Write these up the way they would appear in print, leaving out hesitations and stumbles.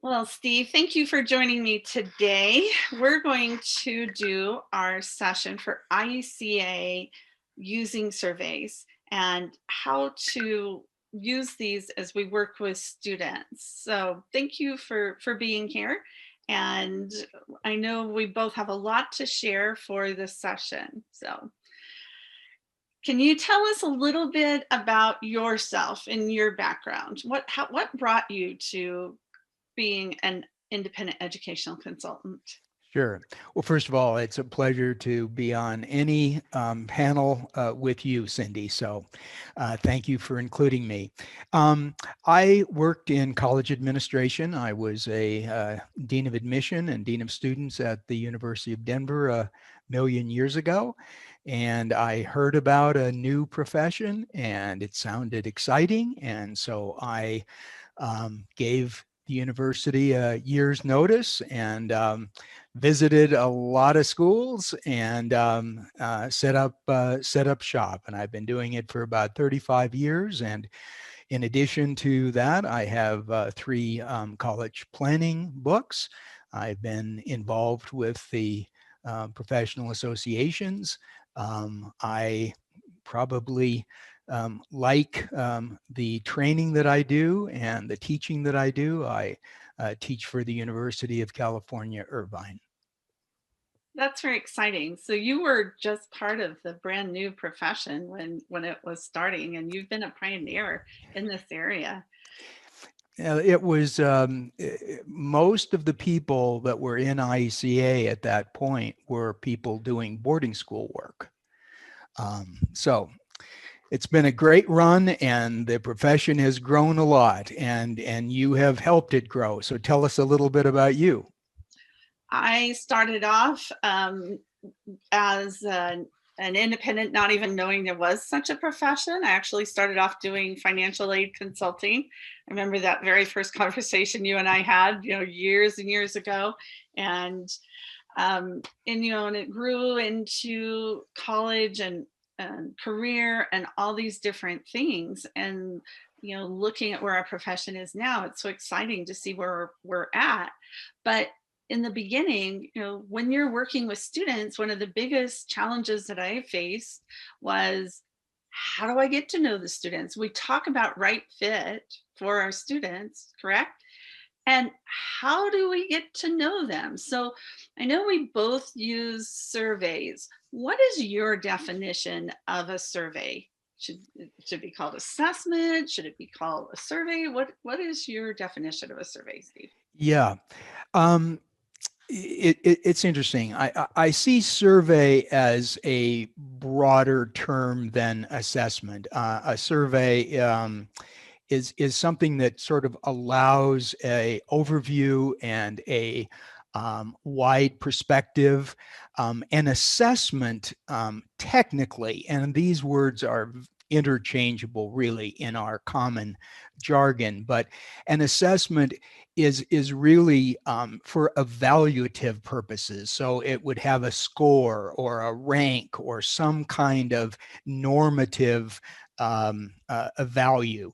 Well, Steve, thank you for joining me today. We're going to do our session for IECA using surveys and how to use these as we work with students. So thank you for being here. And I know we both have a lot to share for this session. So can you tell us a little bit about yourself and your background? What brought you to being an independent educational consultant? Sure. Well, first of all, it's a pleasure to be on any panel with you, Cyndy. So thank you for including me. Um, I worked in college administration. I was a dean of admission and dean of students at the University of Denver a million years ago. And I heard about a new profession and it sounded exciting. And so I gave the university a year's notice and visited a lot of schools and set up shop. And I've been doing it for about 35 years. And in addition to that, I have three college planning books. I've been involved with the professional associations. I probably the training that I do and the teaching that I do. I teach for the University of California, Irvine. That's very exciting. So you were just part of the brand new profession when it was starting, and you've been a pioneer in this area. It was most of the people that were in IECA at that point were people doing boarding school work. So it's been a great run, and the profession has grown a lot, and you have helped it grow. So tell us a little bit about you. I started off as an independent, not even knowing there was such a profession. I actually started off doing financial aid consulting. I remember that very first conversation you and I had, years and years ago, and and it grew into college and career and all these different things. And looking at where our profession is now, it's so exciting to see where we're at. But in the beginning, when you're working with students, one of the biggest challenges that I faced was, how do I get to know the students? We talk about right fit for our students, correct? And how do we get to know them? So I know we both use surveys. What is your definition of a survey? Should it be called assessment? Should it be called a survey? What is your definition of a survey, Steve? Yeah. Um, it's interesting. I see survey as a broader term than assessment. A survey is something that sort of allows a overview and a wide perspective. An assessment, technically, and these words are interchangeable really in our common jargon, but an assessment is really for evaluative purposes. So it would have a score or a rank or some kind of normative a value.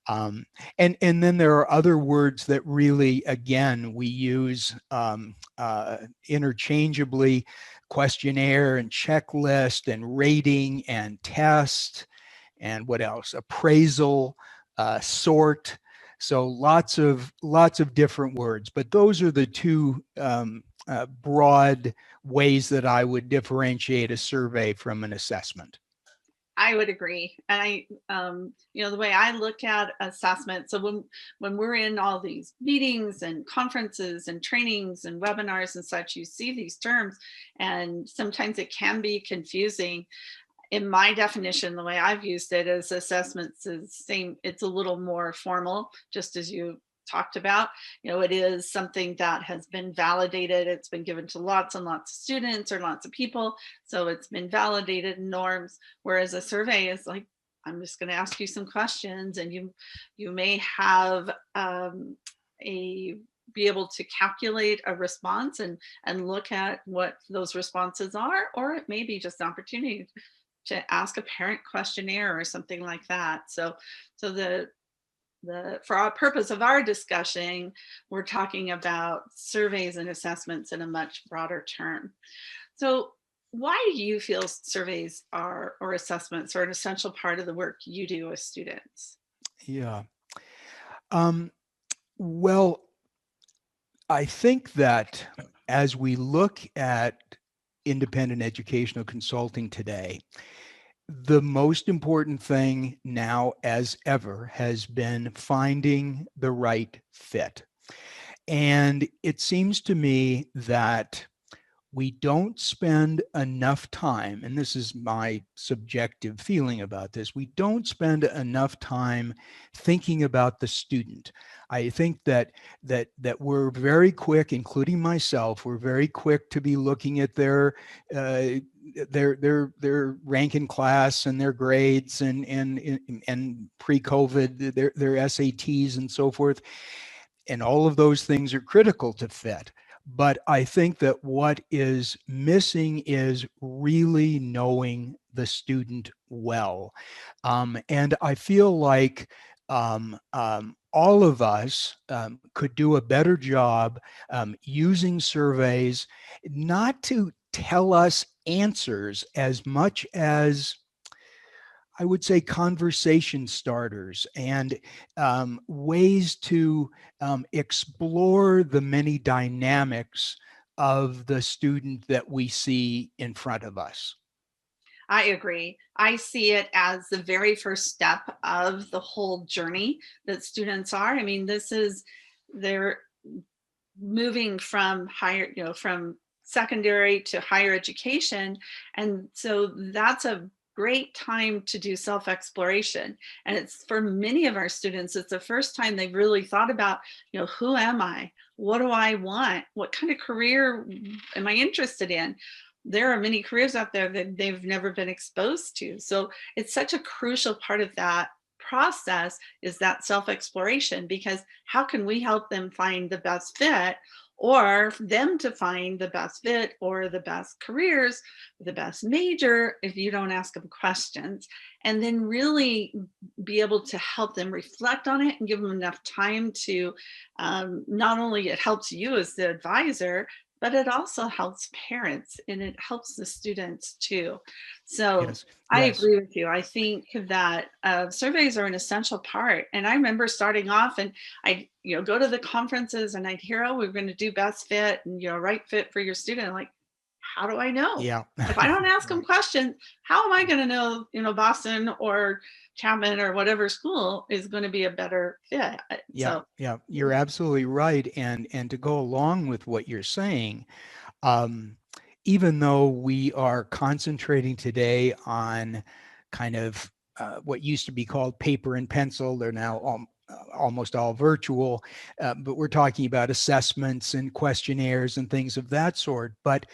Um, and then there are other words that really, again, we use interchangeably: questionnaire and checklist and rating and test, and what else? Appraisal, sort. So lots of different words, but those are the two broad ways that I would differentiate a survey from an assessment. I would agree. And the way I look at assessment, so when we're in all these meetings and conferences and trainings and webinars and such, you see these terms, and sometimes it can be confusing. In my definition, the way I've used it is assessments is same, it's a little more formal, just as you talked about. It is something that has been validated. It's been given to lots and lots of students or lots of people. So it's been validated in norms. Whereas a survey is like, I'm just going to ask you some questions, and you may have a be able to calculate a response and look at what those responses are, or it may be just an opportunity to ask a parent questionnaire or something like that. So the for our purpose of our discussion, we're talking about surveys and assessments in a much broader term. So why do you feel surveys are or assessments are an essential part of the work you do with students? Yeah. Um, well, I think that as we look at independent educational consulting today, the most important thing now as ever has been finding the right fit. And it seems to me that we don't spend enough time, and this is my subjective feeling about this, we don't spend enough time thinking about the student. I think that we're very quick, including myself, we're very quick to be looking at uh, their rank in class and their grades and pre-COVID their SATs and so forth, and all of those things are critical to fit. But I think that what is missing is really knowing the student well. And I feel like all of us could do a better job using surveys, not to tell us answers as much as I would say conversation starters and ways to explore the many dynamics of the student that we see in front of us. I agree. I see it as the very first step of the whole journey that students are. I mean, this is they're moving from higher, from secondary to higher education. And so that's a great time to do self exploration. And it's for many of our students, it's the first time they've really thought about, who am I? What do I want? What kind of career am I interested in? There are many careers out there that they've never been exposed to. So it's such a crucial part of that process is that self exploration, because how can we help them find the best fit, or for them to find the best fit or the best careers, the best major, if you don't ask them questions, and then really be able to help them reflect on it and give them enough time to not only it helps you as the advisor, but it also helps parents and it helps the students too. So Yes, I yes. agree with you. I think that surveys are an essential part. And I remember starting off, and I, go to the conferences, and I'd hear, "Oh, we're going to do best fit and right fit for your student." I'm like, how do I know? Yeah. If I don't ask them Right. questions, how am I going to know? Boston or Chapman or whatever school is going to be a better fit. Yeah, So yeah, you're absolutely right. And to go along with what you're saying, um, even though we are concentrating today on kind of what used to be called paper and pencil, they're now almost all virtual, but we're talking about assessments and questionnaires and things of that sort. But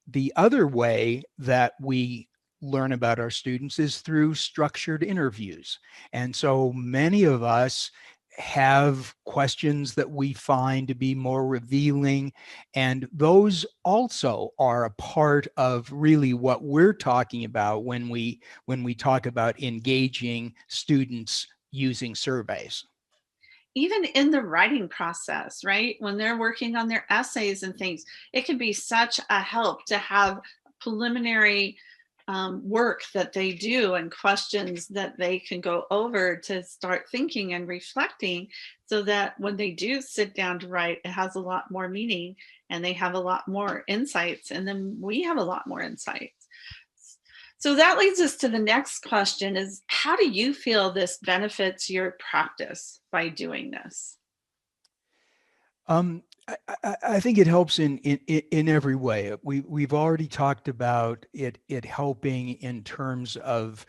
the other way that we learn about our students is through structured interviews. And so many of us have questions that we find to be more revealing, and those also are a part of really what we're talking about when we talk about engaging students using surveys. even in the writing process, right? When they're working on their essays and things, it can be such a help to have preliminary work that they do and questions that they can go over to start thinking and reflecting, so that when they do sit down to write, it has a lot more meaning and they have a lot more insights. And then we have a lot more insights. So that leads us to the next question is, how do you feel this benefits your practice by doing this? I think it helps in every way. We've already talked about it helping in terms of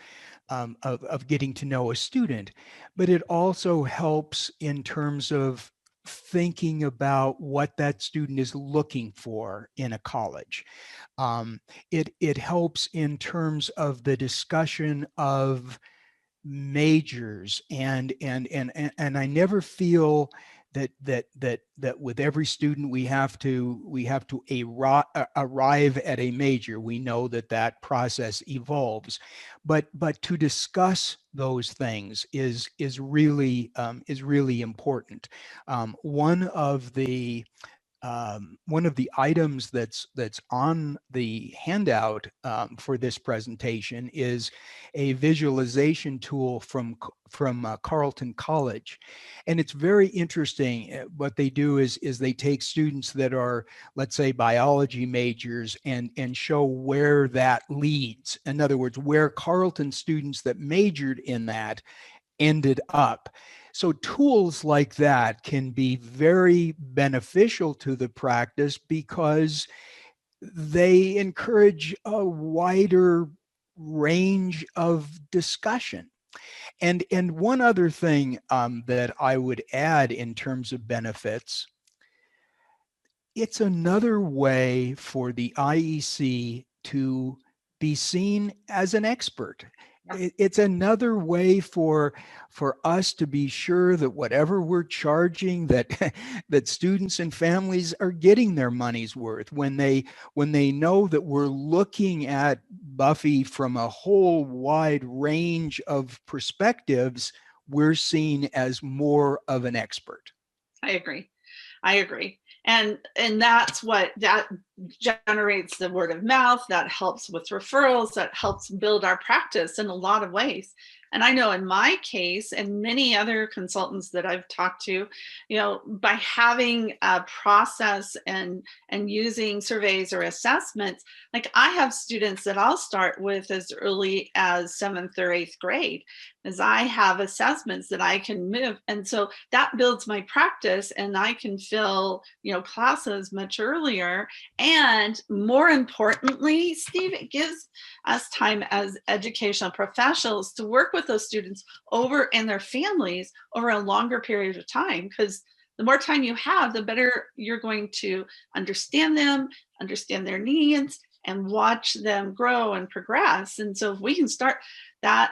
getting to know a student, but it also helps in terms of thinking about what that student is looking for in a college. It helps in terms of the discussion of majors and I never feel that with every student we have to arrive at a major. We know that that process evolves, but to discuss those things is really important. One of the items that's on the handout for this presentation is a visualization tool from Carleton College, and it's very interesting. What they do is they take students that are, let's say, biology majors and show where that leads. In other words, where Carleton students that majored in that ended up. So tools like that can be very beneficial to the practice because they encourage a wider range of discussion. And one other thing that I would add in terms of benefits, it's another way for the IEC to be seen as an expert. It's another way for us to be sure that whatever we're charging, that that students and families are getting their money's worth when they know that we're looking at Buffy from a whole wide range of perspectives. We're seen as more of an expert. I agree. I agree. And that's what that generates, the word of mouth, that helps with referrals, that helps build our practice in a lot of ways. And I know in my case and many other consultants that I've talked to, by having a process and using surveys or assessments, like I have students that I'll start with as early as 7th or 8th grade, as I have assessments that I can move. And so that builds my practice, and I can fill, classes much earlier. And more importantly, Steve, it gives us time as educational professionals to work with those students and their families over a longer period of time, because the more time you have, the better you're going to understand them, understand their needs, and watch them grow and progress. And so if we can start that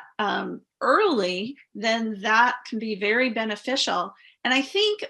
early, then that can be very beneficial. And I think,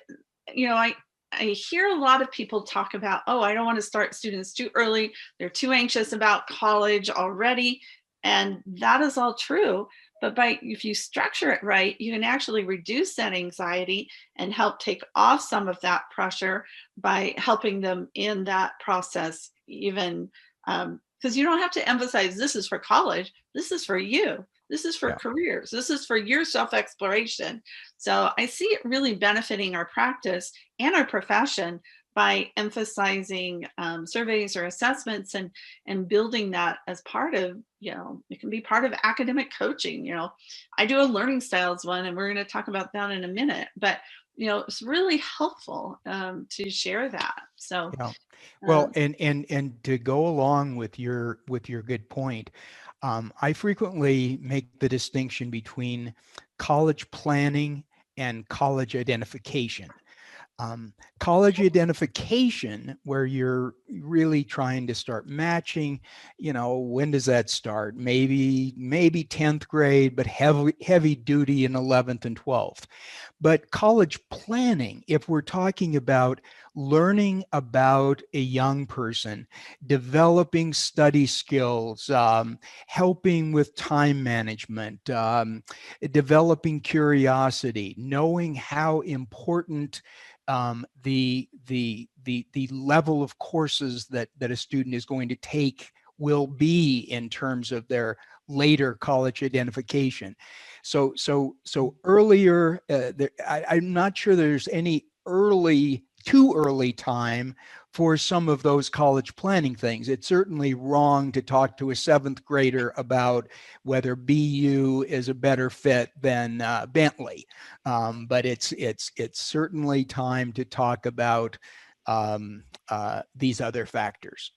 I hear a lot of people talk about, oh, I don't want to start students too early. They're too anxious about college already. And that is all true. But if you structure it right, you can actually reduce that anxiety and help take off some of that pressure by helping them in that process, even because you don't have to emphasize this is for college. This is for you. This is for careers. This is for your self-exploration. So I see it really benefiting our practice and our profession by emphasizing surveys or assessments and building that as part of, it can be part of academic coaching. I do a learning styles one, and we're going to talk about that in a minute, but it's really helpful to share that. So, well, and to go along with your good point, I frequently make the distinction between college planning and college identification. College identification, where you're really trying to start matching, when does that start? Maybe 10th grade, but heavy duty in 11th and 12th. But college planning, if we're talking about learning about a young person, developing study skills, helping with time management, developing curiosity, knowing how important the level of courses that a student is going to take will be in terms of their later college identification. So earlier, I'm not sure there's any too early time for some of those college planning things. It's certainly wrong to talk to a 7th grader about whether BU is a better fit than Bentley, but it's certainly time to talk about these other factors.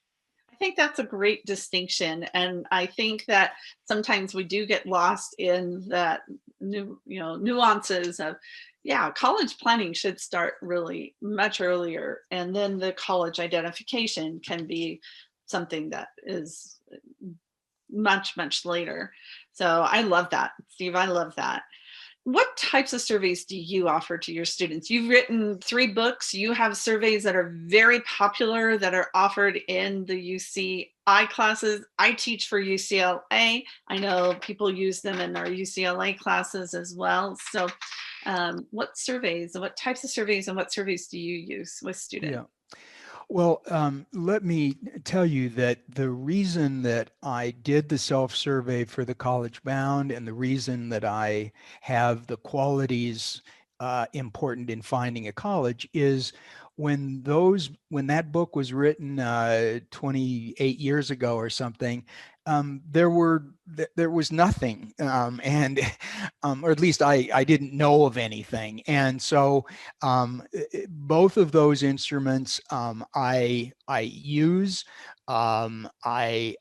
I think that's a great distinction. And I think that sometimes we do get lost in that nuances of, college planning should start really much earlier. And then the college identification can be something that is much, much later. So I love that, Steve. I love that. What types of surveys do you offer to your students? You've written 3 books. You have surveys that are very popular that are offered in the UCI classes. I teach for UCLA. I know people use them in our UCLA classes as well. So what surveys, what types of surveys and what surveys do you use with students? Yeah. Well, let me tell you that the reason that I did the self-survey for the College Bound and the reason that I have the qualities important in finding a college is when that book was written 28 years ago or something, there was nothing, and or at least I didn't know of anything, and so both of those instruments I use. I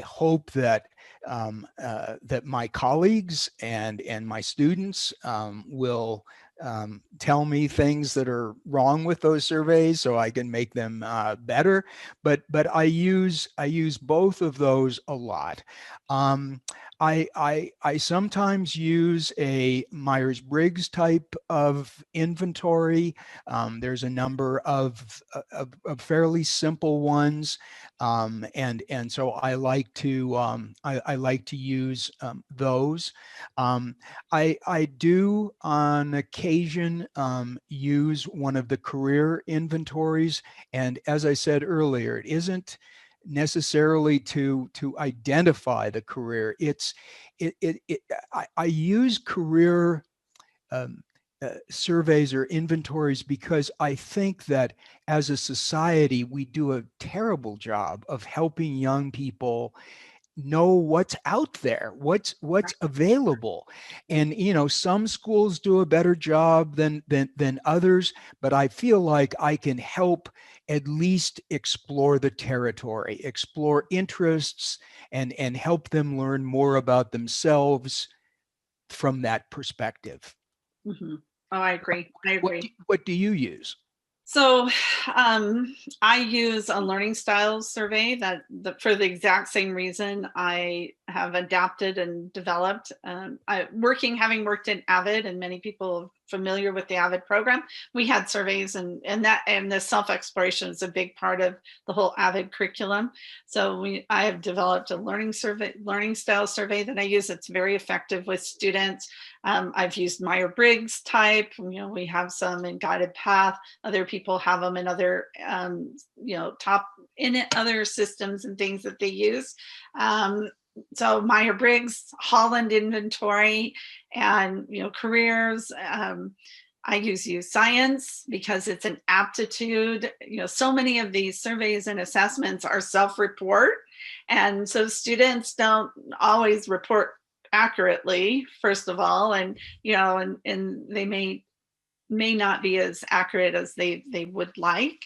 hope that that my colleagues and my students will tell me things that are wrong with those surveys so I can make them better. But I use both of those a lot. Um, I sometimes use a Myers-Briggs type of inventory. There's a number of fairly simple ones, and so I like to use those. I do on occasion use one of the career inventories, and as I said earlier, it isn't necessarily to identify the career. I use career um, surveys or inventories because I think that as a society we do a terrible job of helping young people know what's out there, what's available. And some schools do a better job than others, but I feel like I can help at least explore the territory, explore interests, and help them learn more about themselves from that perspective. Mm-hmm. Oh, I agree. I agree. What do you use? So I use a learning styles survey for the exact same reason I have adapted and developed. Having worked in Avid, and many people are familiar with the Avid program, we had surveys, and the self exploration is a big part of the whole Avid curriculum. So I have developed a learning style survey that I use. It's very effective with students. I've used Myers-Briggs type. We have some in Guided Path. Other people have them in other, other systems and things that they use. So Myers-Briggs, Holland inventory, and careers. I use science because it's an aptitude. So many of these surveys and assessments are self-report, and so students don't always report accurately, first of all, and they may not be as accurate as they would like.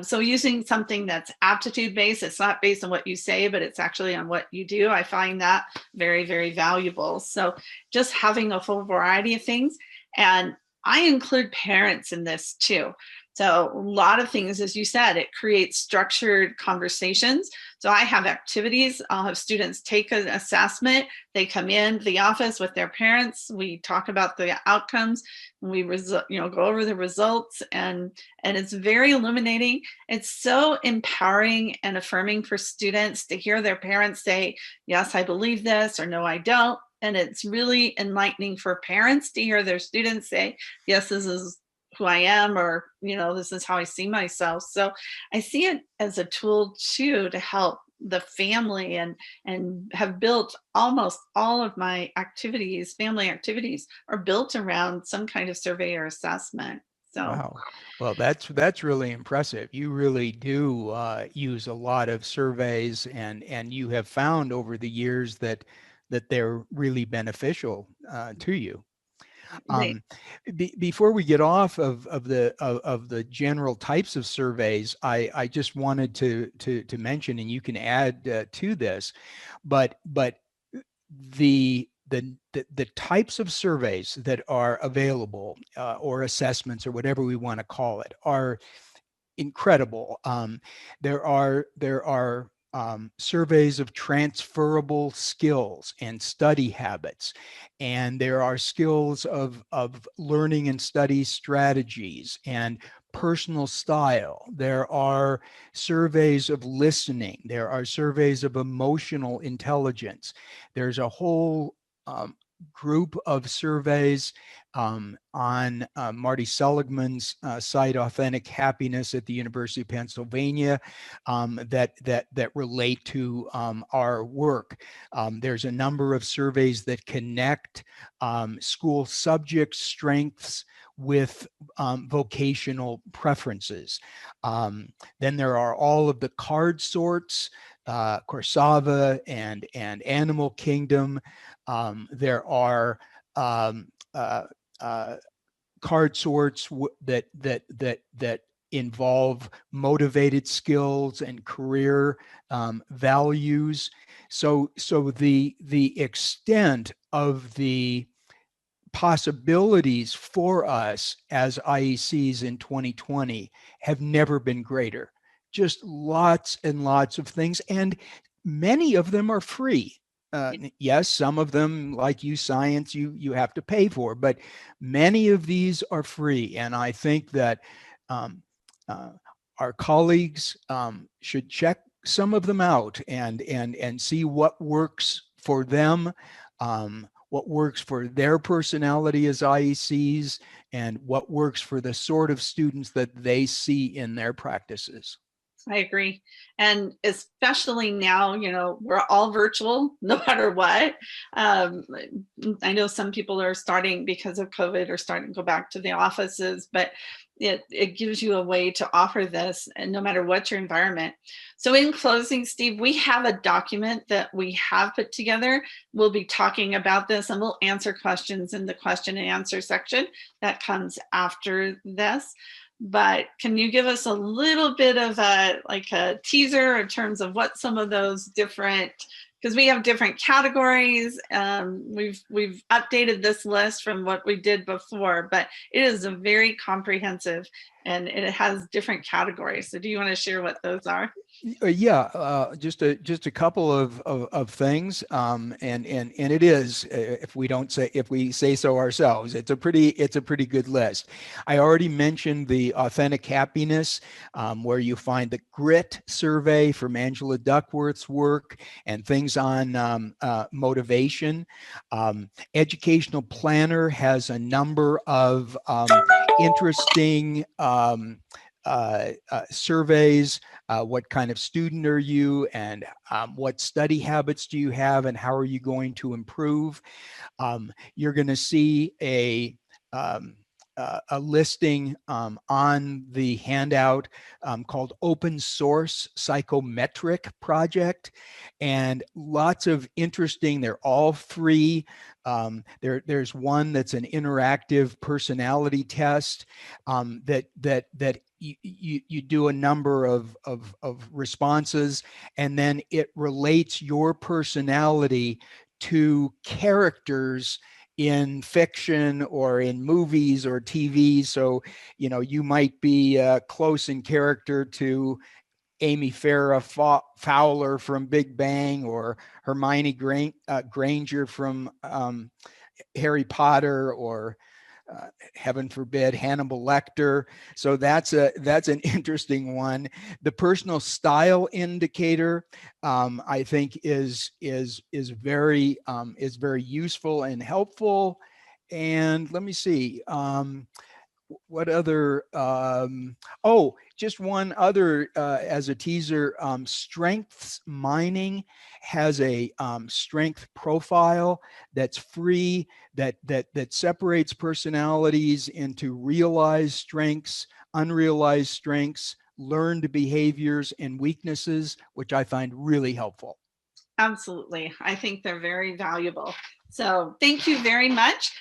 So using something that's aptitude based, it's not based on what you say, but it's actually on what you do, I find that very, very valuable. So just having a full variety of things. And I include parents in this too. So a lot of things, as you said, it creates structured conversations. So I have activities. I'll have students take an assessment. They come in the office with their parents. We talk about the outcomes. We go over the results, and it's very illuminating. It's so empowering and affirming for students to hear their parents say, yes, I believe this, or no, I don't. And it's really enlightening for parents to hear their students say, yes, this is who I am, or this is how I see myself. So I see it as a tool too to help the family, and have built almost all of my family activities are built around some kind of survey or assessment. So Wow. Well, that's really impressive. You really do use a lot of surveys, and you have found over the years that they're really beneficial to you. they Um, Before we get off of the general types of surveys, I just wanted to mention, and you can add to this, but the types of surveys that are available, or assessments, or whatever we want to call it, are incredible. There are surveys of transferable skills and study habits. And there are skills of learning and study strategies and personal style. There are surveys of listening. There are surveys of emotional intelligence. There's a whole group of surveys on Marty Seligman's site, Authentic Happiness at the University of Pennsylvania, that relate to our work. There's a number of surveys that connect school subject strengths with vocational preferences. Then there are all of the card sorts, Corsava and Animal Kingdom. There are card sorts that involve motivated skills and career values. So the extent of the possibilities for us as IECs in 2020 have never been greater. Just lots and lots of things, and many of them are free. Yes, some of them, like science, you have to pay for, but many of these are free. And I think that our colleagues should check some of them out and see what works for them, what works for their personality as IECs, and what works for the sort of students that they see in their practices. I agree. And especially now, we're all virtual no matter what. I know some people are starting because of COVID or starting to go back to the offices, but it gives you a way to offer this, and no matter what your environment. So in closing, Steve, we have a document that we have put together. We'll be talking about this, and we'll answer questions in the question and answer section that comes after this. But can you give us a little bit of a teaser in terms of what some of those different, because we have different categories. We've updated this list from what we did before, but it is a very comprehensive and it has different categories. So do you want to share what those are? Yeah, just a couple of things, and it is, if we say so ourselves, it's a pretty good list. I already mentioned the Authentic Happiness, where you find the Grit survey from Angela Duckworth's work and things on motivation. Educational Planner has a number of interesting surveys. What kind of student are you, and what study habits do you have, and how are you going to improve? You're going to see a listing on the handout called Open Source Psychometric Project, and lots of interesting, they're all free. There's one that's an interactive personality test that you do a number of responses, and then it relates your personality to characters in fiction or in movies or TV. So, you might be close in character to Amy Farrah Fowler from Big Bang, or Hermione Granger from Harry Potter, or heaven forbid, Hannibal Lecter. So that's an interesting one. The personal style indicator, I think, is very useful and helpful. And let me see. What other just one other as a teaser. Strengths Mining has a strength profile that's free, that separates personalities into realized strengths, unrealized strengths, learned behaviors, and weaknesses, which I find really helpful. Absolutely. I think they're very valuable. So thank you very much.